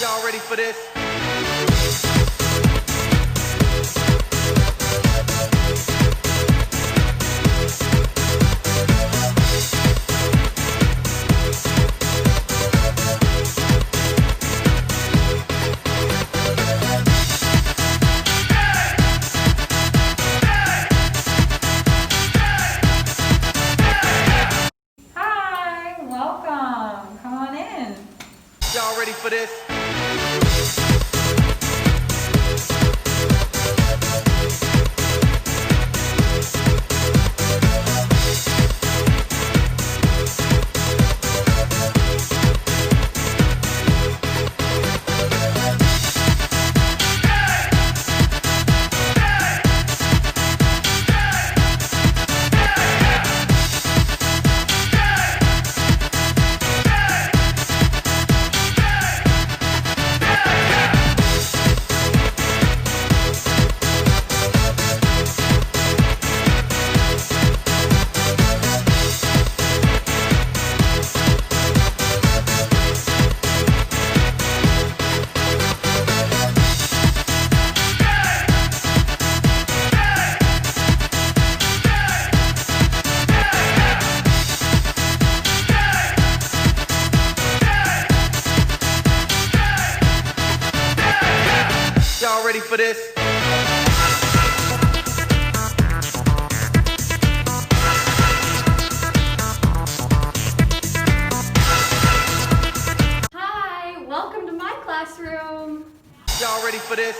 Y'all ready for this? Hi, welcome. Come on in. Y'all ready for this? Y'all ready for this? Hi, welcome to my classroom. Y'all ready for this?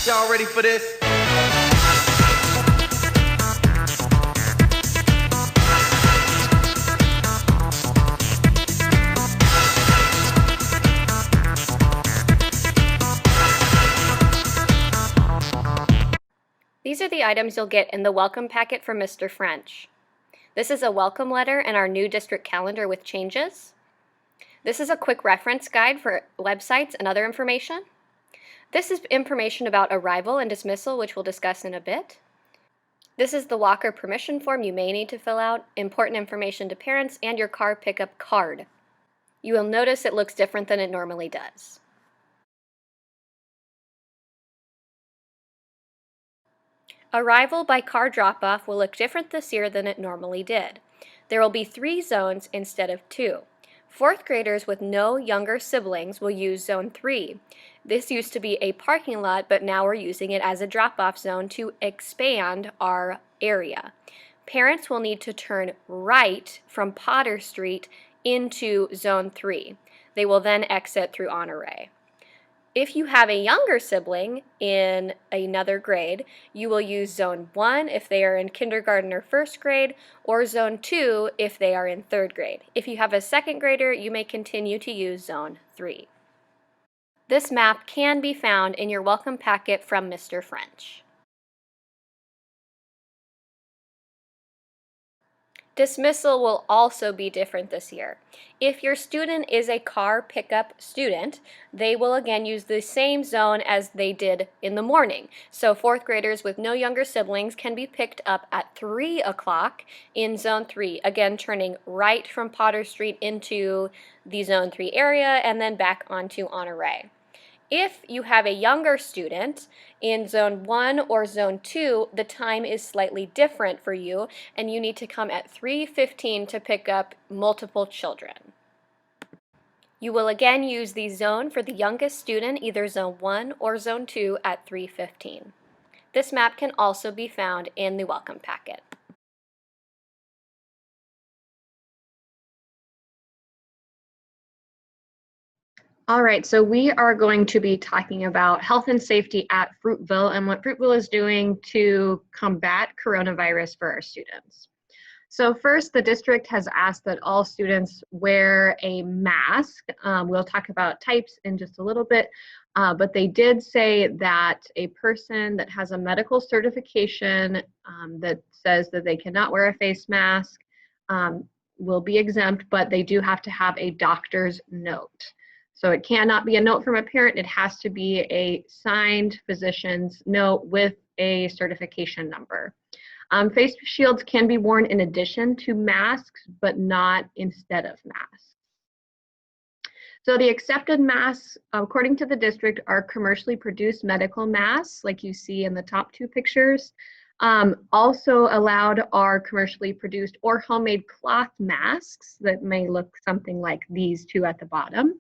Y'all ready for this? These are the items you'll get in the welcome packet from Mr. French. This is a welcome letter and our new district calendar with changes. This is a quick reference guide for websites and other information. This is information about arrival and dismissal, which we'll discuss in a bit. This is the walker permission form you may need to fill out, important information to parents, and your car pickup card. You will notice it looks different than it normally does. Arrival by car drop-off will look different this year than it normally did. There will be 3 zones instead of 2. 4th graders with no younger siblings will use Zone 3. This used to be a parking lot, but now we're using it as a drop-off zone to expand our area. Parents will need to turn right from Potter Street into Zone 3. They will then exit through Honore. If you have a younger sibling in another grade, you will use Zone 1 if they are in kindergarten or 1st grade, or Zone 2 if they are in 3rd grade. If you have a 2nd grader, you may continue to use Zone 3. This map can be found in your welcome packet from Mr. French. Dismissal will also be different this year. If your student is a car pickup student, they will again use the same zone as they did in the morning. So 4th graders with no younger siblings can be picked up at 3 o'clock in Zone 3, again turning right from Potter Street into the Zone 3 area and then back onto Honore. If you have a younger student in zone 1 or zone 2, the time is slightly different for you, and you need to come at 3:15 to pick up multiple children. You will again use the zone for the youngest student, either zone 1 or zone 2 at 3:15. This map can also be found in the welcome packet. All right, so we are going to be talking about health and safety at Fruitville and what Fruitville is doing to combat coronavirus for our students. So first, the district has asked that all students wear a mask. We'll talk about types in just a little bit, but they did say that a person that has a medical certification that says that they cannot wear a face mask will be exempt, but they do have to have a doctor's note. So it cannot be a note from a parent. It has to be a signed physician's note with a certification number. Face shields can be worn in addition to masks, but not instead of masks. So the accepted masks, according to the district, are commercially produced medical masks, like you see in the top two pictures. Also allowed are commercially produced or homemade cloth masks that may look something like these two at the bottom.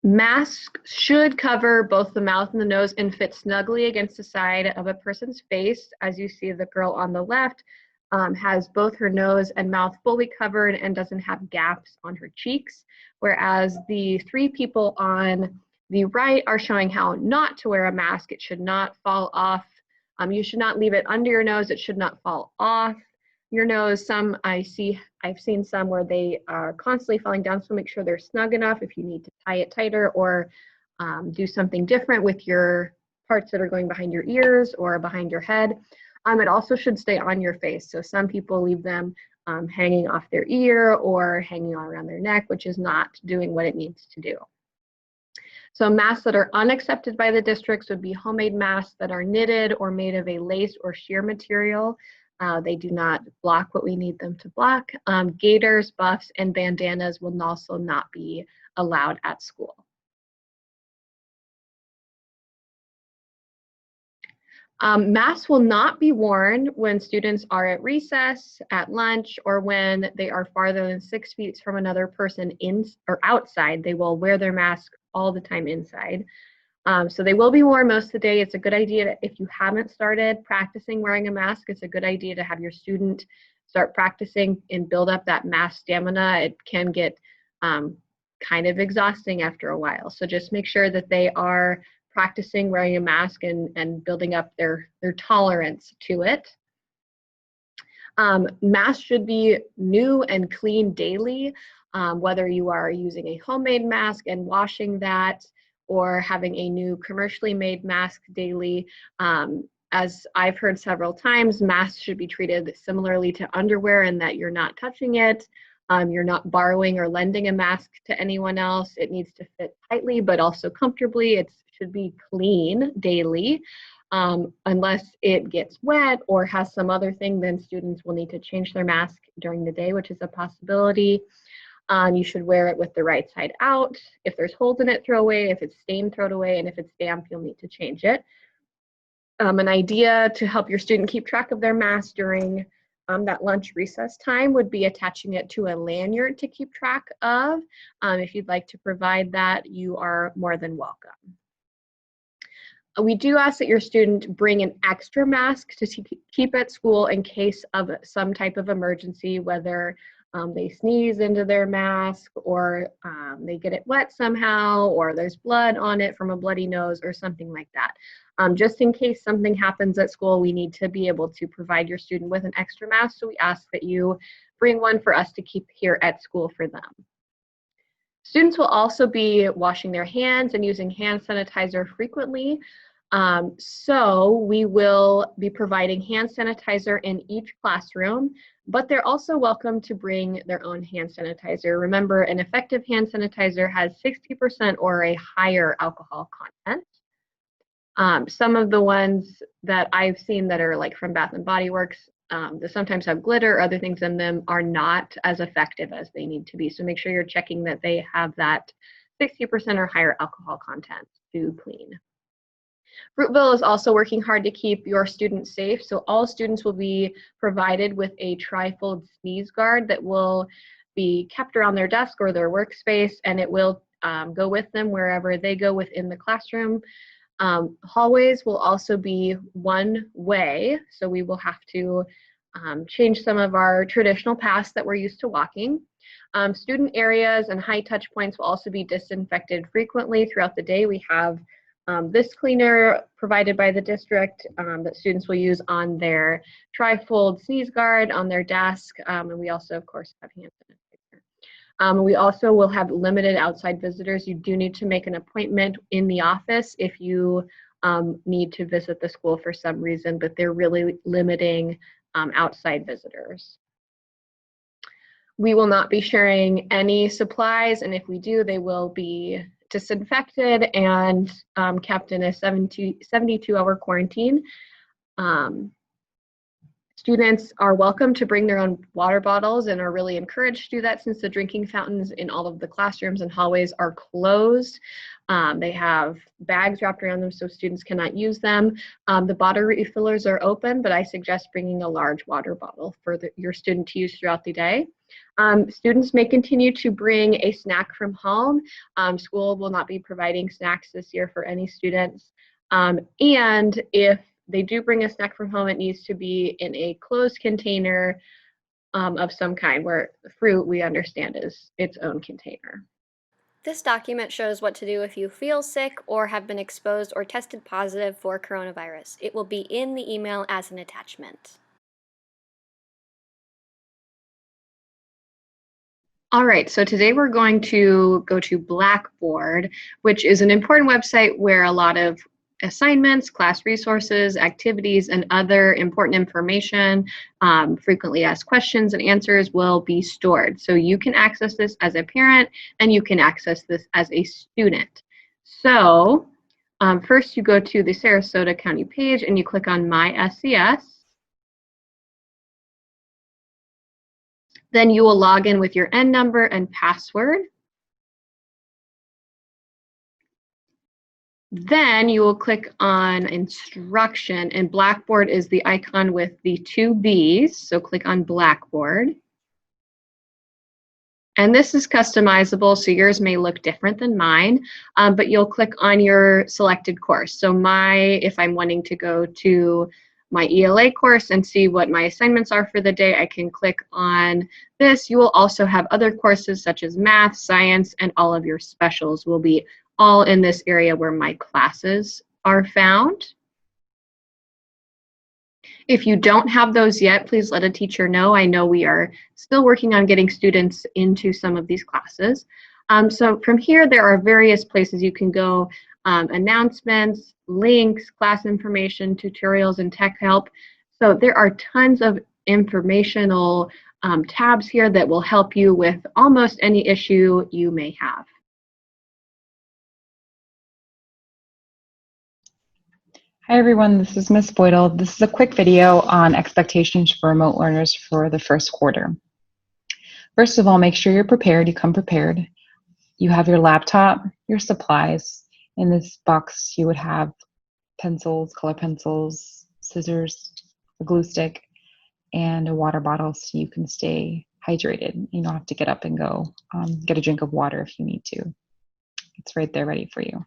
Masks should cover both the mouth and the nose and fit snugly against the side of a person's face. As you see, the girl on the left has both her nose and mouth fully covered and doesn't have gaps on her cheeks, whereas the three people on the right are showing how not to wear a mask. It should not fall off. You should not leave it under your nose. It should not fall off your nose. I've seen some where they are constantly falling down, so make sure they're snug enough if you need to tie it tighter or do something different with your parts that are going behind your ears or behind your head. It also should stay on your face. So some people leave them hanging off their ear or hanging around their neck, which is not doing what it needs to do. So masks that are unaccepted by the districts would be homemade masks that are knitted or made of a lace or sheer material. They do not block what we need them to block. Gaiters, buffs, and bandanas will also not be allowed at school. Masks will not be worn when students are at recess, at lunch, or when they are farther than 6 feet from another person in or outside. They will wear their mask all the time inside. So they will be worn most of the day. It's a good idea to, if you haven't started practicing wearing a mask, it's a good idea to have your student start practicing and build up that mask stamina. It can get kind of exhausting after a while. So just make sure that they are practicing wearing a mask and building up their tolerance to it. Masks should be new and clean daily, whether you are using a homemade mask and washing that, or having a new commercially made mask daily. As I've heard several times, masks should be treated similarly to underwear in that you're not touching it. You're not borrowing or lending a mask to anyone else. It needs to fit tightly, but also comfortably. It should be clean daily. Unless it gets wet or has some other thing, then students will need to change their mask during the day, which is a possibility. You should wear it with the right side out. If there's holes in it, throw away. If it's stained, throw it away. And if it's damp, you'll need to change it. An idea to help your student keep track of their mask during that lunch recess time would be attaching it to a lanyard to keep track of. If you'd like to provide that, you are more than welcome. We do ask that your student bring an extra mask to keep at school in case of some type of emergency, whether they sneeze into their mask or they get it wet somehow, or there's blood on it from a bloody nose or something like that. Just in case something happens at school, we need to be able to provide your student with an extra mask, so we ask that you bring one for us to keep here at school for them. Students will also be washing their hands and using hand sanitizer frequently. So we will be providing hand sanitizer in each classroom, but they're also welcome to bring their own hand sanitizer. Remember, an effective hand sanitizer has 60% or a higher alcohol content. Some of the ones that I've seen that are like from Bath and Body Works, that sometimes have glitter or other things in them, are not as effective as they need to be. So make sure you're checking that they have that 60% or higher alcohol content to clean. Fruitville is also working hard to keep your students safe, so all students will be provided with a tri-fold sneeze guard that will be kept around their desk or their workspace, and it will go with them wherever they go within the classroom. Hallways will also be one way, so we will have to change some of our traditional paths that we're used to walking. Student areas and high touch points will also be disinfected frequently throughout the day. We have this cleaner provided by the district that students will use on their tri-fold sneeze guard, on their desk, and we also, of course, have hand sanitizer. We also will have limited outside visitors. You do need to make an appointment in the office if you need to visit the school for some reason, but they're really limiting outside visitors. We will not be sharing any supplies, and if we do, they will be disinfected and kept in a 72-hour quarantine. Students are welcome to bring their own water bottles and are really encouraged to do that since the drinking fountains in all of the classrooms and hallways are closed. They have bags wrapped around them so students cannot use them. The bottle refillers are open, but I suggest bringing a large water bottle for your student to use throughout the day. Students may continue to bring a snack from home. School will not be providing snacks this year for any students. And if they do bring a snack from home, it needs to be in a closed container of some kind, where fruit, we understand, is its own container. This document shows what to do if you feel sick or have been exposed or tested positive for coronavirus. It will be in the email as an attachment. All right, so today we're going to go to Blackboard, which is an important website where a lot of assignments, class resources, activities, and other important information, frequently asked questions and answers will be stored. So you can access this as a parent and you can access this as a student. So first you go to the Sarasota County page and you click on My SCS. Then you will log in with your N number and password. Then you will click on Instruction, and Blackboard is the icon with the 2 B's, so click on Blackboard. And this is customizable, so yours may look different than mine, but you'll click on your selected course. So if I'm wanting to go to my ELA course and see what my assignments are for the day, I can click on this. You will also have other courses such as math, science, and all of your specials will be all in this area where my classes are found. If you don't have those yet, please let a teacher know. I know we are still working on getting students into some of these classes. So from here, there are various places you can go, announcements, links, class information, tutorials, and tech help. So there are tons of informational tabs here that will help you with almost any issue you may have. Hi everyone, this is Ms. Boydell. This is a quick video on expectations for remote learners for the first quarter. First of all, make sure you're prepared. You come prepared. You have your laptop, your supplies. In this box, you would have pencils, color pencils, scissors, a glue stick, and a water bottle so you can stay hydrated. You don't have to get up and go get a drink of water if you need to. It's right there ready for you.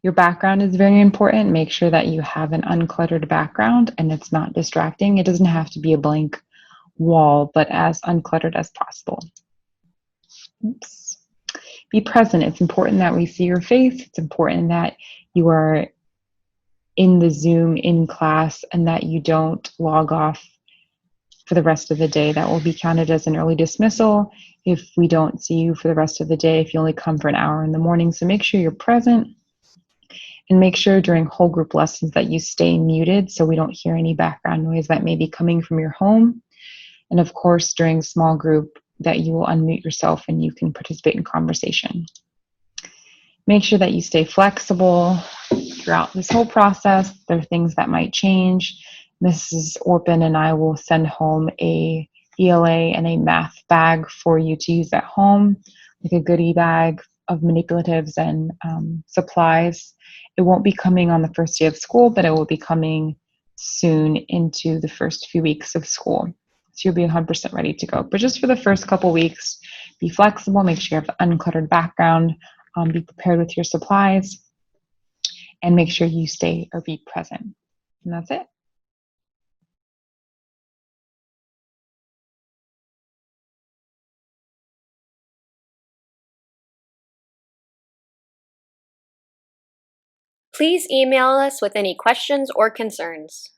Your background is very important. Make sure that you have an uncluttered background and it's not distracting. It doesn't have to be a blank wall, but as uncluttered as possible. Oops. Be present. It's important that we see your face. It's important that you are in the Zoom in class and that you don't log off for the rest of the day. That will be counted as an early dismissal if we don't see you for the rest of the day, if you only come for an hour in the morning. So make sure you're present. And make sure during whole group lessons that you stay muted so we don't hear any background noise that may be coming from your home. And of course, during small group that you will unmute yourself and you can participate in conversation. Make sure that you stay flexible throughout this whole process. There are things that might change. Mrs. Orpin and I will send home a ELA and a math bag for you to use at home, like a goodie bag of manipulatives and supplies. It won't be coming on the first day of school, but it will be coming soon into the first few weeks of school. So you'll be 100% ready to go. But just for the first couple weeks, be flexible, make sure you have an uncluttered background, be prepared with your supplies, and make sure you stay or be present. And that's it. Please email us with any questions or concerns.